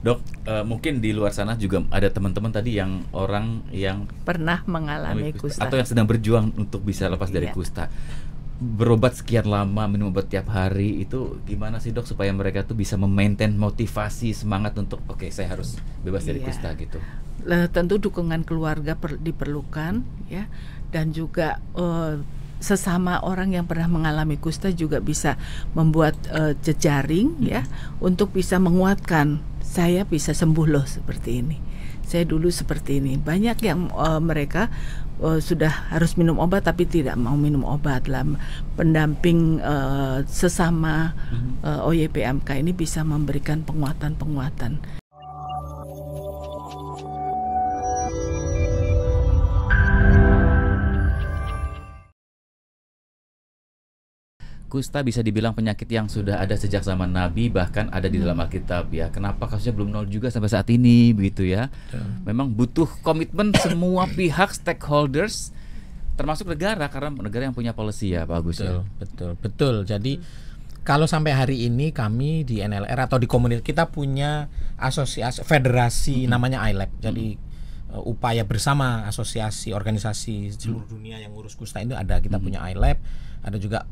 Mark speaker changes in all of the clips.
Speaker 1: Dok, mungkin di luar sana juga ada teman-teman tadi yang orang yang
Speaker 2: pernah mengalami kusta
Speaker 1: atau yang sedang berjuang untuk bisa lepas dari kusta. Berobat sekian lama, minum obat tiap hari, itu gimana sih dok supaya mereka tuh bisa memaintain motivasi, semangat untuk oke, saya harus bebas dari kusta gitu?
Speaker 2: Tentu dukungan keluarga diperlukan ya, dan juga sesama orang yang pernah mengalami kusta juga bisa membuat jejaring ya, untuk bisa menguatkan, saya bisa sembuh loh seperti ini, saya dulu seperti ini. Banyak yang mereka sudah harus minum obat tapi tidak mau minum obat lah. Pendamping sesama OYPMK ini bisa memberikan penguatan-penguatan.
Speaker 1: Kusta bisa dibilang penyakit yang sudah ada sejak zaman Nabi, bahkan ada di dalam Alkitab ya. Kenapa kasusnya belum nol juga sampai saat ini begitu ya? Memang butuh komitmen semua pihak, stakeholders, termasuk negara, karena negara yang punya policy ya Pak Agus.
Speaker 3: Betul. Jadi kalau sampai hari ini kami di NLR atau di komunitas kita punya asosiasi federasi namanya ILAB. Jadi upaya bersama asosiasi organisasi seluruh dunia yang ngurus kusta itu ada. Kita punya ILAB, ada juga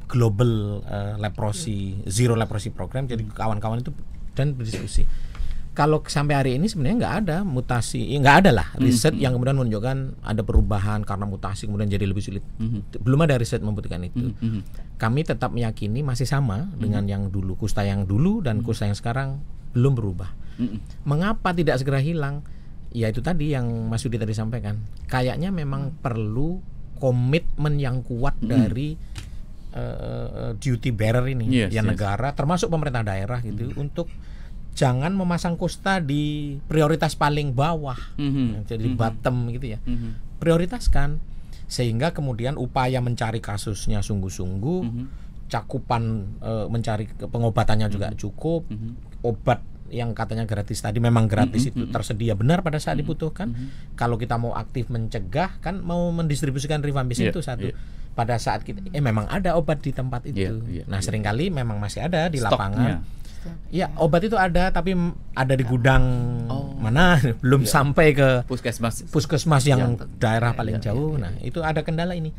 Speaker 3: Global Leprosy Zero Leprosy Program. Jadi kawan-kawan itu dan berdiskusi. Kalau sampai hari ini sebenarnya nggak ada mutasi, nggak ada lah riset yang kemudian menunjukkan ada perubahan karena mutasi kemudian jadi lebih sulit. Belum ada riset membuktikan itu. Kami tetap meyakini masih sama dengan yang dulu, kusta yang dulu dan kusta yang sekarang belum berubah. Mengapa tidak segera hilang? Ya itu tadi yang Mas Yudi tadi sampaikan. Kayaknya memang perlu komitmen yang kuat dari duty bearer ini, negara termasuk pemerintah daerah gitu, untuk jangan memasang kusta di prioritas paling bawah, jadi bottom gitu ya. Prioritaskan sehingga kemudian upaya mencari kasusnya sungguh-sungguh, cakupan mencari pengobatannya juga cukup, obat yang katanya gratis tadi memang gratis itu tersedia benar pada saat dibutuhkan. Kalau kita mau aktif mencegah, kan mau mendistribusikan rifampicin itu satu. Pada saat kita memang ada obat di tempat itu. Seringkali memang masih ada di lapangan. Ya, obat itu ada tapi ada di gudang mana belum sampai ke puskesmas yang daerah paling jauh. Nah, itu ada kendala ini.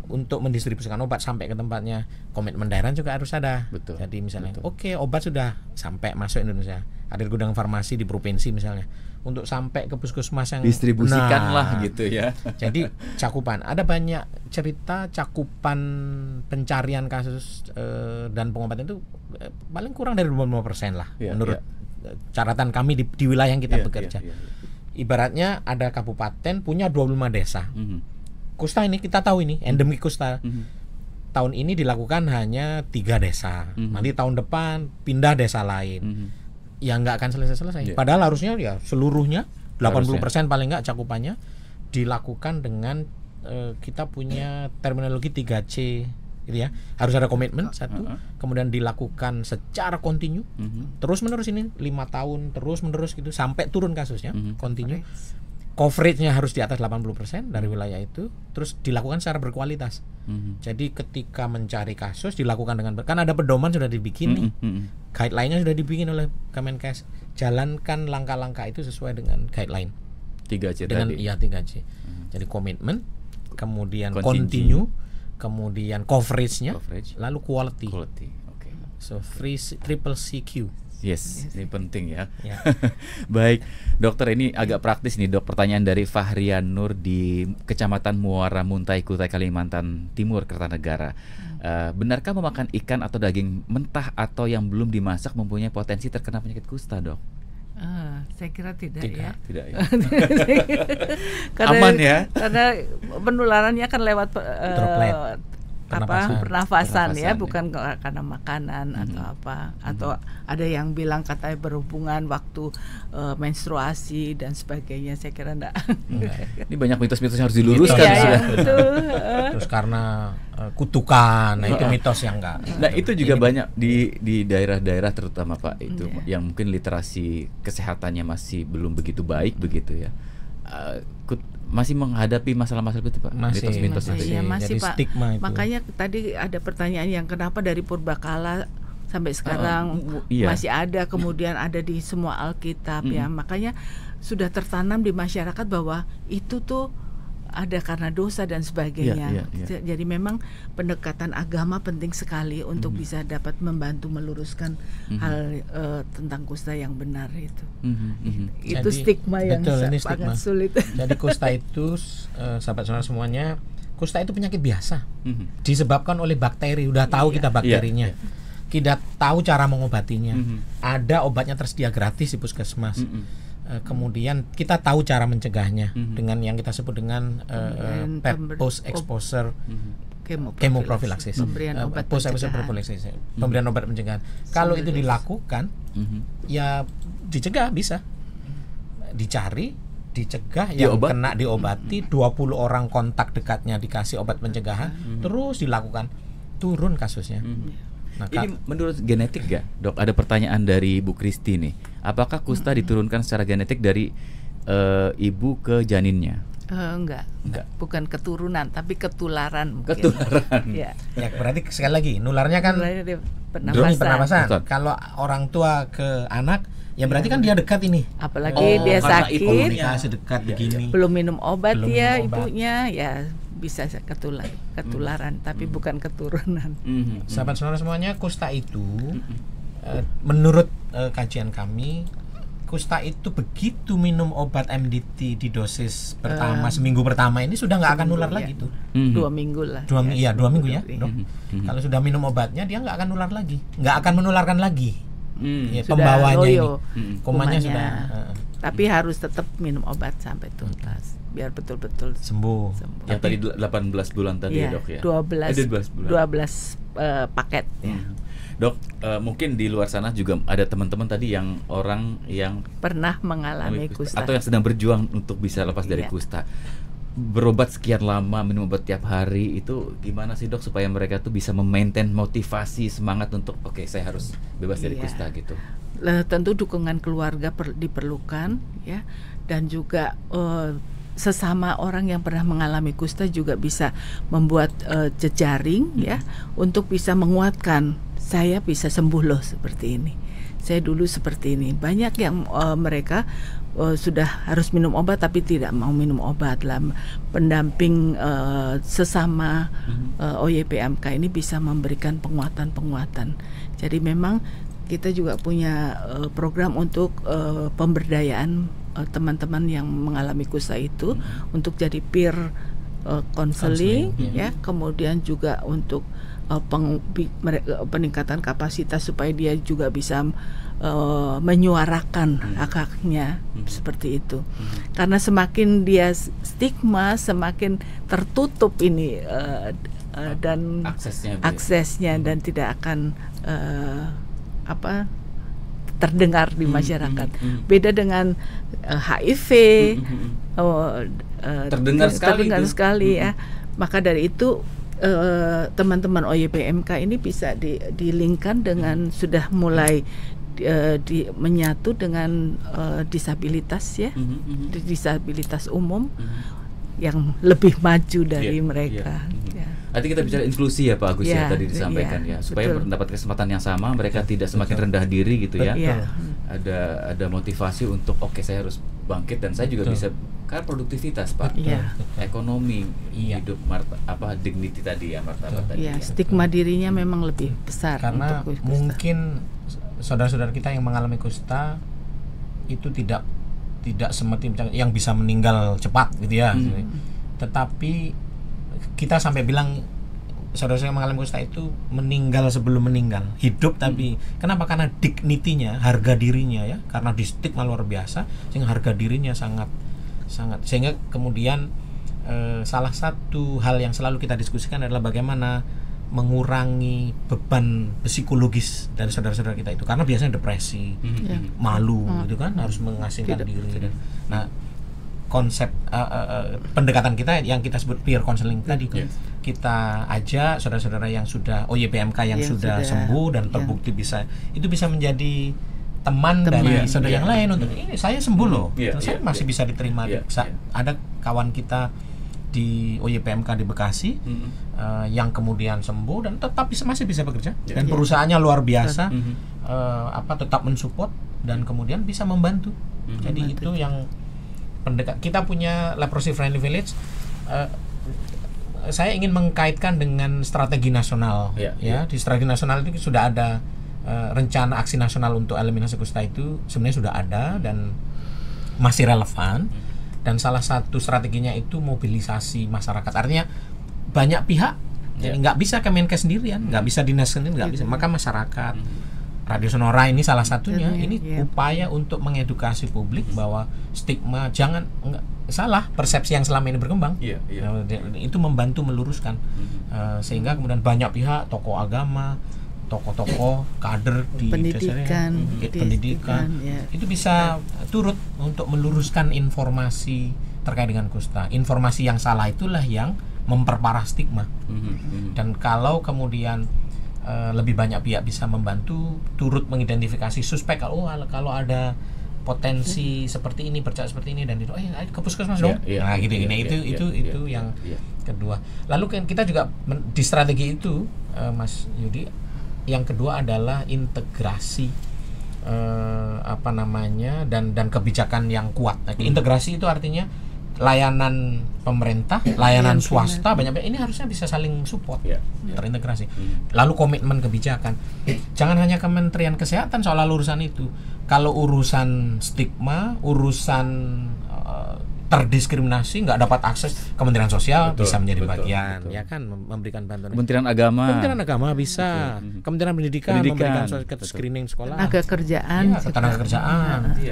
Speaker 3: Untuk mendistribusikan obat sampai ke tempatnya, komitmen daerah juga harus ada. Jadi misalnya obat sudah sampai masuk Indonesia, ada di gudang farmasi di provinsi misalnya, untuk sampai ke puskesmas yang
Speaker 1: distribusikanlah gitu ya.
Speaker 3: Jadi cakupan, ada banyak cerita cakupan pencarian kasus dan pengobatan itu paling kurang dari 25% lah menurut catatan kami di wilayah yang kita bekerja. Ibaratnya ada kabupaten punya 25 desa. Kusta ini kita tahu ini endemik kusta. Tahun ini dilakukan hanya 3 desa. Nanti tahun depan pindah desa lain. Ya nggak akan selesai-selesai. Padahal harusnya ya seluruhnya 80% paling nggak cakupannya dilakukan dengan kita punya terminologi 3C gitu ya. Harus ada komitmen satu, kemudian dilakukan secara kontinu, terus menerus ini 5 tahun terus menerus gitu sampai turun kasusnya, kontinu. Coveragenya harus di atas 80% dari wilayah itu, terus dilakukan secara berkualitas. Jadi ketika mencari kasus dilakukan dengan, kan ada pedoman sudah dibikin nih, guideline-nya sudah dibikin oleh Kemenkes. Jalankan langkah-langkah itu sesuai dengan guideline
Speaker 1: 3C
Speaker 3: dengan
Speaker 1: tadi.
Speaker 3: 3C. Jadi komitmen, kemudian continue, kemudian coverage-nya, lalu quality. So triple CQ.
Speaker 1: Yes, ini penting ya. Baik, dokter, ini agak praktis nih dok. Pertanyaan dari Fahrian Nur di Kecamatan Muara Muntai, Kutai, Kalimantan Timur, Kertanegara. Benarkah memakan ikan atau daging mentah atau yang belum dimasak mempunyai potensi terkena penyakit kusta, dok?
Speaker 2: Saya kira tidak ya.
Speaker 1: Tidak ya.
Speaker 2: Karena,
Speaker 1: aman ya.
Speaker 2: Karena penularannya kan lewat
Speaker 3: droplet.
Speaker 2: Pernafasan ya, bukan karena makanan atau apa, atau ada yang bilang katanya berhubungan waktu menstruasi dan sebagainya. Saya kira enggak.
Speaker 1: Ini banyak mitos-mitos yang harus diluruskan.
Speaker 3: Terus karena kutukan, nah itu mitos yang enggak.
Speaker 1: Nah itu juga banyak di daerah-daerah terutama Pak, itu yang mungkin literasi kesehatannya masih belum begitu baik begitu ya. Masih menghadapi masalah-masalah itu Pak, mitos-mitos itu.
Speaker 2: Iya, masih
Speaker 3: jadi
Speaker 2: Pak.
Speaker 3: Stigma itu.
Speaker 2: Makanya tadi ada pertanyaan yang kenapa dari purbakala sampai sekarang
Speaker 1: iya.
Speaker 2: masih ada, kemudian ada di semua Alkitab ya. Makanya sudah tertanam di masyarakat bahwa itu tuh ada karena dosa dan sebagainya. Jadi memang pendekatan agama penting sekali untuk bisa dapat membantu meluruskan hal tentang kusta yang benar itu. Itu
Speaker 3: Jadi,
Speaker 2: stigma yang
Speaker 3: betul,
Speaker 2: sangat sulit.
Speaker 3: Jadi kusta itu sahabat-sahabat semuanya, kusta itu penyakit biasa. Disebabkan oleh bakteri. Udah tahu kita bakterinya. Kita tahu cara mengobatinya. Ada obatnya tersedia gratis di puskesmas. Kemudian kita tahu cara mencegahnya dengan yang kita sebut dengan PEP, post exposure chemoprophylaxis, post exposure prophylaxis, pemberian obat pencegahan. Kalau itu dilakukan, ya dicegah bisa, dicari, dicegah, yang kena diobati, 20 orang kontak dekatnya dikasih obat pencegahan, terus dilakukan, turun kasusnya. Nah,
Speaker 1: ini menurut genetik gak, Dok? Ada pertanyaan dari Bu Kristi nih. Apakah kusta diturunkan secara genetik dari ibu ke janinnya?
Speaker 2: Enggak. Bukan keturunan, tapi ketularan mungkin.
Speaker 1: Ketularan.
Speaker 2: Ya,
Speaker 3: berarti sekali lagi nularnya kan pernapasan. Kalau orang tua ke anak, ya berarti kan dia dekat ini.
Speaker 2: Apalagi dia sakit,
Speaker 3: komunikasi dekat begini.
Speaker 2: Belum minum obat ibunya, ya bisa ketularan, tapi bukan keturunan.
Speaker 3: Sahabat-sahabat semuanya, kusta itu menurut kajian kami, kusta itu begitu minum obat MDT di dosis pertama, seminggu pertama ini sudah nggak akan nular lagi tuh.
Speaker 2: 2 minggu lah.
Speaker 3: 2 minggu ya, Dok. Kalau sudah minum obatnya dia nggak akan nular lagi, nggak akan menularkan lagi. Pembawanya ini, komanya sudah.
Speaker 2: Tapi harus tetap minum obat sampai tuntas biar betul-betul sembuh.
Speaker 1: Yang tadi 18 bulan tadi ya, Dok ya.
Speaker 2: 12 paket ya.
Speaker 1: Dok, mungkin di luar sana juga ada teman-teman tadi yang orang yang
Speaker 2: pernah mengalami kusta
Speaker 1: atau yang sedang berjuang untuk bisa lepas dari kusta. Berobat sekian lama, minum obat tiap hari, itu gimana sih, Dok, supaya mereka tuh bisa memaintain motivasi, semangat untuk saya harus bebas dari kusta gitu.
Speaker 2: Tentu dukungan keluarga diperlukan ya, dan juga sesama orang yang pernah mengalami kusta juga bisa membuat jejaring ya, untuk bisa menguatkan, saya bisa sembuh loh seperti ini, saya dulu seperti ini. Banyak yang mereka sudah harus minum obat tapi tidak mau minum obat lah. Pendamping sesama OYPMK ini bisa memberikan penguatan. Jadi memang kita juga punya program untuk pemberdayaan teman-teman yang mengalami kusta itu, untuk jadi peer counseling ya, kemudian juga untuk peningkatan kapasitas supaya dia juga bisa menyuarakan hak-haknya seperti itu. Karena semakin dia stigma, semakin tertutup ini dan aksesnya dan tidak akan terdengar di masyarakat. Beda dengan HIV, terdengar sekali ya. Maka dari itu teman-teman OYPMK ini bisa dilingkan dengan sudah mulai menyatu dengan disabilitas ya, disabilitas umum yang lebih maju dari mereka.
Speaker 1: Artinya kita bicara inklusi ya Pak Agus ya tadi disampaikan ya, supaya mendapat kesempatan yang sama, mereka tidak semakin rendah diri gitu ya. Ada motivasi untuk saya harus bangkit dan saya juga bisa, karena produktivitas Pak, ekonomi, hidup, dignity tadi ya, martabat tadi.
Speaker 2: Stigma dirinya memang lebih besar.
Speaker 3: Karena mungkin saudara-saudara kita yang mengalami kusta itu tidak seperti yang bisa meninggal cepat gitu ya. Tetapi kita sampai bilang saudara-saudara yang mengalami kusta itu meninggal sebelum meninggal, hidup tapi kenapa? Karena dignity-nya, harga dirinya ya, karena di stigma luar biasa sehingga harga dirinya sangat sehingga kemudian salah satu hal yang selalu kita diskusikan adalah bagaimana mengurangi beban psikologis dari saudara-saudara kita itu, karena biasanya depresi, malu gitu kan, harus mengasingkan diri. Nah, konsep pendekatan kita yang kita sebut peer counseling tadi, kita ajak saudara-saudara yang sudah OYPMK yang sudah sembuh dan terbukti bisa menjadi teman dari saudara yang lain untuk ini saya sembuh loh, saya masih bisa diterima. Ada kawan kita di OYPMK di Bekasi, yang kemudian sembuh dan tetap masih bisa bekerja dan
Speaker 2: Yeah.
Speaker 3: perusahaannya luar biasa, tetap mensupport dan kemudian bisa membantu. Jadi itu yang kita punya Leprosy Friendly Village. Saya ingin mengkaitkan dengan strategi nasional. Di strategi nasional itu sudah ada rencana aksi nasional untuk eliminasi kusta, itu sebenarnya sudah ada dan masih relevan. Dan salah satu strateginya itu mobilisasi masyarakat. Artinya banyak pihak, jadi nggak bisa Kemenkes sendirian, nggak bisa dinas sendiri, nggak bisa. Maka masyarakat, Radio Sonora ini salah satunya. Ini upaya untuk mengedukasi publik bahwa stigma salah persepsi yang selama ini berkembang. Itu membantu meluruskan, sehingga kemudian banyak pihak, tokoh agama, tokoh-tokoh, kader di
Speaker 2: pendidikan,
Speaker 3: itu bisa turut untuk meluruskan informasi terkait dengan kusta. Informasi yang salah itulah yang memperparah stigma. Dan kalau kemudian lebih banyak pihak bisa membantu, turut mengidentifikasi suspek, kalau ada potensi seperti ini, percaya seperti ini, dan itu ke puskesmas dong. Nah gitu gini, itu yang kedua. Lalu kita juga di strategi itu, Mas Yudi, yang kedua adalah integrasi dan kebijakan yang kuat. Nah, integrasi itu artinya layanan pemerintah, layanan swasta, banyak ini harusnya bisa saling support, terintegrasi. Lalu komitmen kebijakan, jangan hanya Kementerian Kesehatan soal urusan itu. Kalau urusan stigma, urusan terdiskriminasi, nggak dapat akses, Kementerian Sosial bisa menjadi bagian, ya kan, memberikan bantuan.
Speaker 1: Kementerian Agama
Speaker 3: bisa, Kementerian Pendidikan memberikan screening sekolah,
Speaker 2: tenaga kerjaan,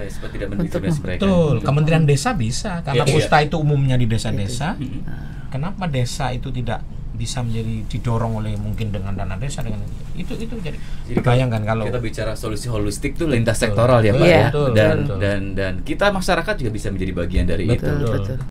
Speaker 1: supaya tidak mendiskriminasi mereka.
Speaker 3: Betul. Kementerian Desa bisa, karena kusta itu umumnya di desa-desa. Kenapa desa itu tidak bisa menjadi didorong oleh mungkin dengan dana desa, dengan itu jadi bayangkan kalau
Speaker 1: kita bicara solusi holistik itu lintas sektoral ya Pak,
Speaker 3: ya.
Speaker 1: Dan kita masyarakat juga bisa menjadi bagian dari itu.
Speaker 2: Betul.